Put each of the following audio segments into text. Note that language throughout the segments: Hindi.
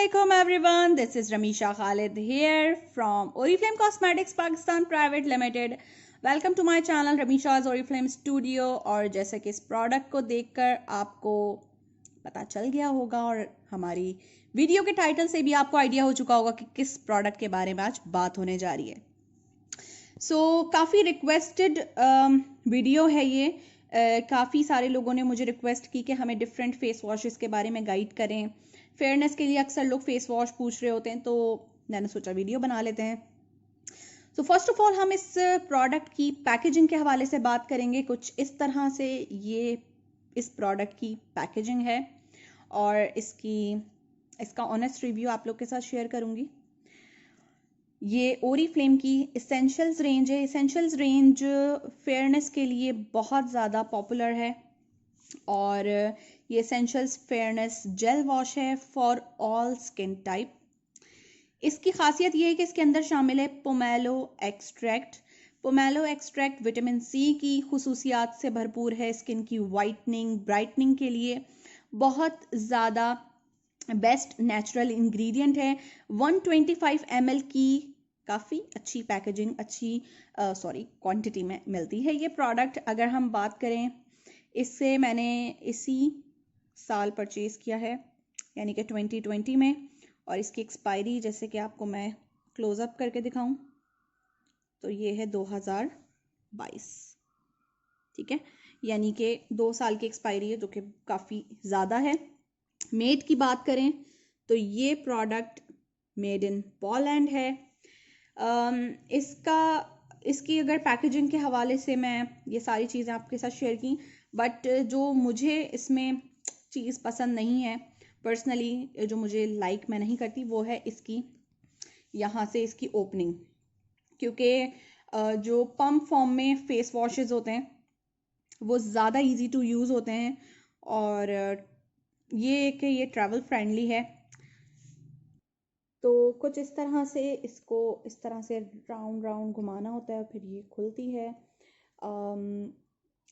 Assalamualaikum everyone. This is Ramisha Khalid here from Oriflame Cosmetics Pakistan Private Limited. Welcome to my channel Ramisha's Oriflame studio. और जैसे कि इस प्रोडक्ट को देखकर आपको पता चल गया होगा और हमारी वीडियो के टाइटल से भी आपको आइडिया हो चुका होगा कि किस प्रोडक्ट के बारे में आज बात होने जा रही है। काफ़ी रिक्वेस्टेड वीडियो है ये। काफ़ी सारे लोगों ने मुझे रिक्वेस्ट की कि हमें डिफरेंट फेस वॉशेस के बारे में गाइड करें। फेयरनेस के लिए अक्सर लोग फेस वॉश पूछ रहे होते हैं, तो मैंने सोचा वीडियो बना लेते हैं। फर्स्ट ऑफ ऑल हम इस प्रोडक्ट की पैकेजिंग के हवाले से बात करेंगे। कुछ इस तरह से ये इस प्रोडक्ट की पैकेजिंग है और इसका ऑनेस्ट रिव्यू आप लोग के साथ शेयर करूंगी। ये ओरीफ्लेम की इसेंशियल्स रेंज है। इसेंशियल्स रेंज फेयरनेस के लिए बहुत ज़्यादा पॉपुलर है और ये इसेंशियल्स फेयरनेस जेल वॉश है फॉर ऑल स्किन टाइप। इसकी खासियत ये है कि इसके अंदर शामिल है pomelo extract. Pomelo extract vitamin C की खुसूसियात से भरपूर है। स्किन की वाइटनिंग ब्राइटनिंग के लिए बहुत ज़्यादा बेस्ट नेचुरल इंग्रेडिएंट है। 125 ml की काफ़ी अच्छी पैकेजिंग क्वांटिटी में मिलती है ये प्रोडक्ट। अगर हम बात करें, इससे मैंने इसी साल परचेज़ किया है, यानी कि 2020 में। और इसकी एक्सपायरी जैसे कि आपको मैं क्लोज़अप करके दिखाऊं तो ये है 2022, ठीक है, यानी कि 2 साल की एक्सपायरी है, जो कि काफ़ी ज़्यादा है। मेड की बात करें तो ये प्रोडक्ट मेड इन पोलैंड है। इसकी अगर पैकेजिंग के हवाले से मैं ये सारी चीज़ें आपके साथ शेयर की, बट जो मुझे इसमें चीज़ पसंद नहीं है पर्सनली, जो मुझे मैं नहीं करती, वो है इसकी यहाँ से इसकी ओपनिंग। क्योंकि जो पम्प फॉर्म में फेस वॉशेस होते हैं वो ज़्यादा इजी टू यूज़ होते हैं और ये ट्रैवल फ्रेंडली है। तो कुछ इस तरह से इसको इस तरह से राउंड घुमाना होता है, फिर ये खुलती है।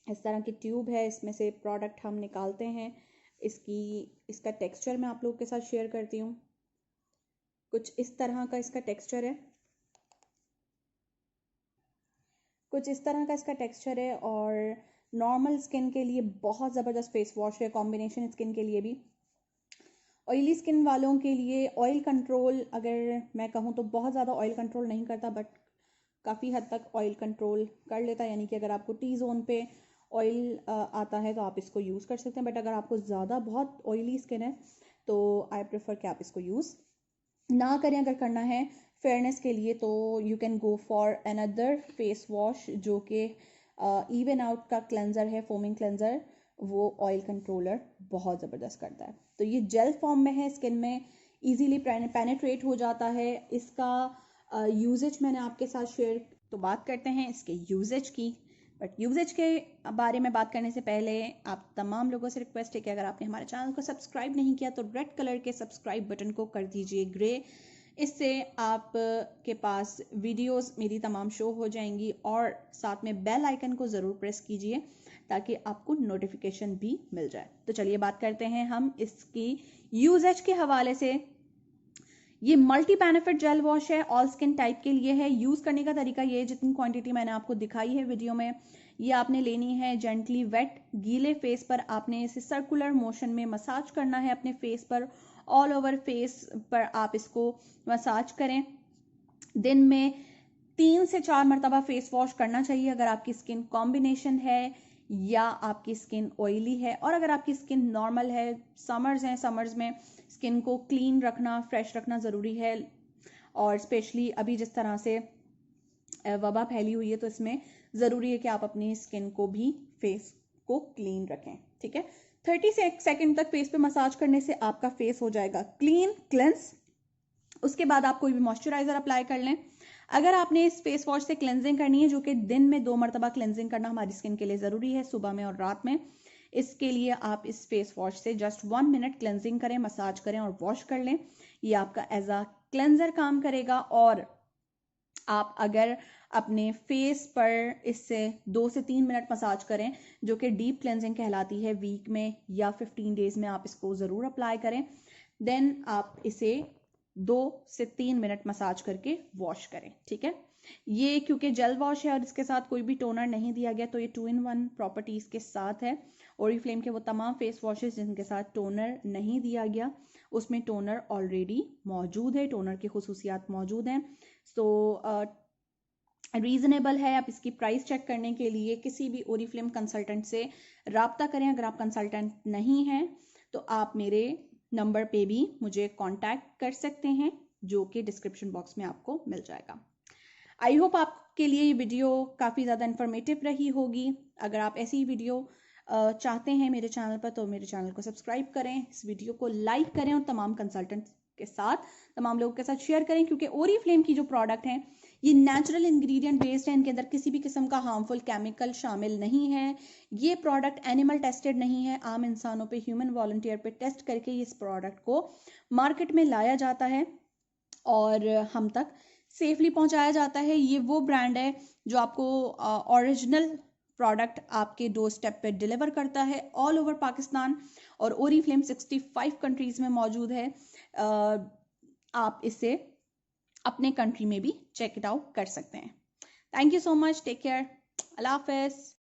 इस तरह की ट्यूब है, इसमें से प्रोडक्ट हम निकालते हैं। इसका टेक्सचर मैं आप लोगों के साथ शेयर करती हूँ। कुछ इस तरह का इसका टेक्सचर है, और नॉर्मल स्किन के लिए बहुत ज़बरदस्त फेस वॉश है। कॉम्बिनेशन स्किन के लिए भी, ऑयली स्किन वालों के लिए ऑयल कंट्रोल, अगर मैं कहूँ तो बहुत ज़्यादा ऑयल कंट्रोल नहीं करता, बट काफ़ी हद तक ऑयल कंट्रोल कर लेता है। यानी कि अगर आपको टी जोन पे ऑयल आता है तो आप इसको यूज़ कर सकते हैं, बट अगर आपको ज़्यादा बहुत ऑयली स्किन है तो आई प्रेफर कि आप इसको यूज़ ना करें। अगर करना है फेयरनेस के लिए तो you can go for another face wash, जो कि इवन आउट का क्लेंजर है, फोमिंग क्लेंजर। वो ऑयल कंट्रोलर बहुत ज़बरदस्त करता है। तो ये जेल फॉर्म में है, स्किन में इजीली पेनेट्रेट हो जाता है। इसका यूजेज मैंने आपके साथ शेयर। तो बात करते हैं इसके यूजेज की, बट यूजेज के बारे में बात करने से पहले आप तमाम लोगों से रिक्वेस्ट है कि अगर आपने हमारे चैनल को सब्सक्राइब नहीं किया तो रेड कलर के सब्सक्राइब बटन को कर दीजिए ग्रे। इससे आप के पास वीडियोस मेरी तमाम शो हो जाएंगी, और साथ में बेल आइकन को ज़रूर प्रेस कीजिए ताकि आपको नोटिफिकेशन भी मिल जाए। तो चलिए बात करते हैं हम इसकी यूजेज के हवाले से। ये मल्टी बेनिफिट जेल वॉश है, ऑल स्किन टाइप के लिए है। यूज़ करने का तरीका ये है, जितनी क्वांटिटी मैंने आपको दिखाई है वीडियो में, ये आपने लेनी है जेंटली वेट गीले फेस पर। आपने इसे सर्कुलर मोशन में मसाज करना है अपने फेस पर, ऑल ओवर फेस पर आप इसको मसाज करें। दिन में 3 से 4 मरतबा फेस वॉश करना चाहिए अगर आपकी स्किन कॉम्बिनेशन है या आपकी स्किन ऑयली है। और अगर आपकी स्किन नॉर्मल है, समर्स में स्किन को क्लीन रखना, फ्रेश रखना ज़रूरी है। और स्पेशली अभी जिस तरह से वबा फैली हुई है, तो इसमें ज़रूरी है कि आप अपनी स्किन को भी, फेस को क्लीन रखें, ठीक है। 30 सेकेंड तक फेस पे मसाज करने से आपका फेस हो जाएगा क्लेंस। उसके बाद आप कोई भी मॉइस्चराइजर अप्लाई कर लें। अगर आपने इस फेस वॉश से क्लेंजिंग करनी है, जो कि दिन में 2 मरतबा क्लेंजिंग करना हमारी स्किन के लिए ज़रूरी है, सुबह में और रात में, इसके लिए आप इस फेस वॉश से जस्ट 1 मिनट क्लेंजिंग करें, मसाज करें और वॉश कर लें। ये आपका एज अ क्लेंजर काम करेगा। और आप अगर अपने फेस पर इससे 2 से 3 मिनट मसाज करें, जो कि डीप क्लेंजिंग कहलाती है, वीक में या 15 डेज में आप इसको ज़रूर अप्लाई करें, देन आप इसे 2 से 3 मिनट मसाज करके वॉश करें, ठीक है। ये क्योंकि जेल वॉश है और इसके साथ कोई भी टोनर नहीं दिया गया, तो ये 2-in-1 प्रॉपर्टीज के साथ है। ओरिफ्लेम के वो तमाम फेस वॉशेस जिनके साथ टोनर नहीं दिया गया, उसमें टोनर ऑलरेडी मौजूद है, टोनर की खुसूसियात मौजूद हैं। सो रीजनेबल है। आप इसकी प्राइस चेक करने के लिए किसी भी ओरिफ्लेम कंसल्टेंट से राब्ता करें। अगर आप कंसल्टेंट नहीं हैं तो आप मेरे नंबर पे भी मुझे कांटेक्ट कर सकते हैं, जो कि डिस्क्रिप्शन बॉक्स में आपको मिल जाएगा। आई होप आपके लिए ये वीडियो काफ़ी ज़्यादा इन्फॉर्मेटिव रही होगी। अगर आप ऐसी वीडियो चाहते हैं मेरे चैनल पर, तो मेरे चैनल को सब्सक्राइब करें, इस वीडियो को लाइक करें और तमाम कंसल्टेंट्स के साथ, तमाम लोगों के साथ शेयर करें, क्योंकि ओरिफ्लेम की जो प्रोडक्ट हैं ये नेचुरल इंग्रेडिएंट बेस्ड है। इनके अंदर किसी भी किस्म का हार्मफुल केमिकल शामिल नहीं है। ये प्रोडक्ट एनिमल टेस्टेड नहीं है, आम इंसानों पे, ह्यूमन वॉलंटियर पे टेस्ट करके इस प्रोडक्ट को मार्केट में लाया जाता है और हम तक सेफली पहुंचाया जाता है। ये वो ब्रांड है जो आपको ओरिजिनल प्रोडक्ट आपके डोर स्टेप पे डिलीवर करता है ऑल ओवर पाकिस्तान, और ओरिफ्लेम 65 कंट्रीज में मौजूद है। आप इसे अपने कंट्री में भी चेक इट आउट कर सकते हैं। Thank you so much, take care, अल्लाह हाफिज।